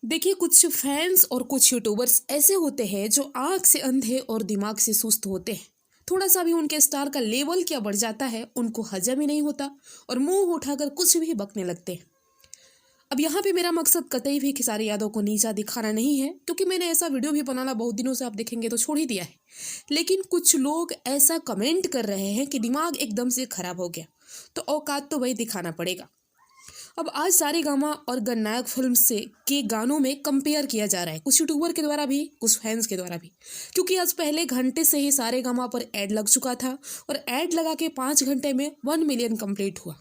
देखिए, कुछ फैंस और कुछ यूट्यूबर्स ऐसे होते हैं जो आँख से अंधे और दिमाग से सुस्त होते हैं। थोड़ा सा भी उनके स्टार का लेवल क्या बढ़ जाता है, उनको हजम ही नहीं होता और मुंह उठाकर कुछ भी बकने लगते हैं। अब यहाँ पे मेरा मकसद कतई भी खेसारी यादव को नीचा दिखाना नहीं है, क्योंकि मैंने ऐसा वीडियो भी बनाना बहुत दिनों से आप देखेंगे तो छोड़ ही दिया है। लेकिन कुछ लोग ऐसा कमेंट कर रहे हैं कि दिमाग एकदम से खराब हो गया, तो औकात तो वही दिखाना पड़ेगा। अब आज सारेगामा और गन्नायक फिल्म से के गानों में कंपेयर किया जा रहा है, कुछ यूट्यूबर के द्वारा भी, कुछ फैंस के द्वारा भी। क्योंकि आज पहले घंटे से ही सारेगामा पर ऐड लग चुका था और ऐड लगा के 5 घंटे में 1 मिलियन कंप्लीट हुआ।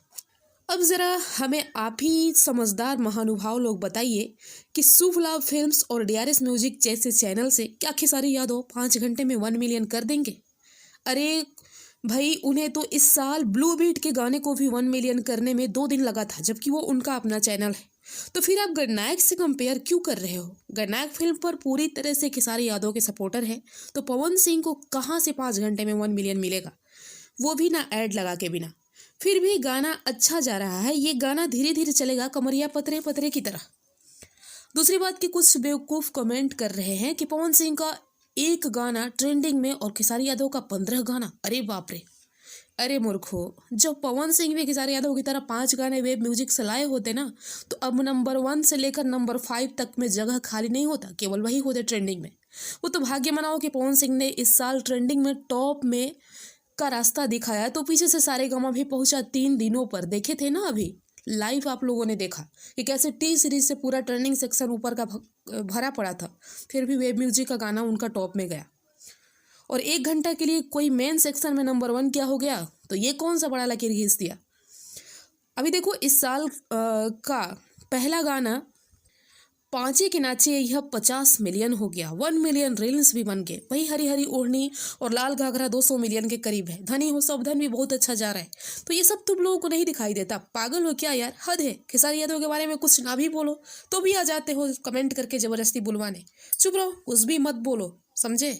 अब जरा हमें आप ही समझदार महानुभाव लोग बताइए कि शुभ लाभ फिल्म्स और डीआरएस म्यूजिक जैसे चैनल से क्या खेसारी यादव 5 घंटे में 1 मिलियन कर देंगे? अरे भाई, उन्हें तो इस साल ब्लू बीट के गाने को भी 1 मिलियन करने में 2 दिन लगा था, जबकि वो उनका अपना चैनल है। तो फिर आप गणनायक से कंपेयर क्यों कर रहे हो? गणनायक फिल्म पर पूरी तरह से खेसारी यादव के सपोर्टर है, तो पवन सिंह को कहाँ से 5 घंटे में 1 मिलियन मिलेगा, वो भी ना ऐड लगा के बिना। फिर भी गाना अच्छा जा रहा है, ये गाना धीरे धीरे चलेगा, कमरिया पतरे पतरे की तरह। दूसरी बात कि कुछ बेवकूफ़ कमेंट कर रहे हैं कि पवन सिंह का एक गाना ट्रेंडिंग में और खेसारी यादव का 15 गाना। अरे बाप रे! अरे मूर्खो, जब पवन सिंह भी खेसारी यादव की तरह 5 गाने वेब म्यूजिक से लाए होते ना, तो अब नंबर 1 से लेकर नंबर 5 तक में जगह खाली नहीं होता, केवल वही होते ट्रेंडिंग में। वो तो भाग्य मनाओ कि पवन सिंह ने इस साल ट्रेंडिंग में टॉप में का रास्ता दिखाया, तो पीछे से सारेगामा भी पहुंचा 3 दिनों पर। देखे थे ना अभी लाइव आप लोगों ने देखा कि कैसे टी सीरीज से पूरा ट्रेंडिंग सेक्शन ऊपर का भरा पड़ा था, फिर भी वेब म्यूजिक का गाना उनका टॉप में गया। और 1 घंटा के लिए कोई मेन सेक्शन में नंबर 1 क्या हो गया, तो ये कौन सा बड़ा लकीर खींच दिया। अभी देखो, इस साल का पहला गाना पांचे के नाचे यह 50 मिलियन हो गया, 1 मिलियन रील्स भी बन गए। वही हरी हरी ओढ़नी और लाल घाघरा 200 मिलियन के करीब है। धनी हो सावधान भी बहुत अच्छा जा रहा है। तो ये सब तुम लोगों को नहीं दिखाई देता? पागल हो क्या यार, हद है। खेसारी यादव के बारे में कुछ ना भी बोलो तो भी आ जाते हो कमेंट करके जबरदस्ती बुलवाने। चुप रहो, कुछ भी मत बोलो, समझे?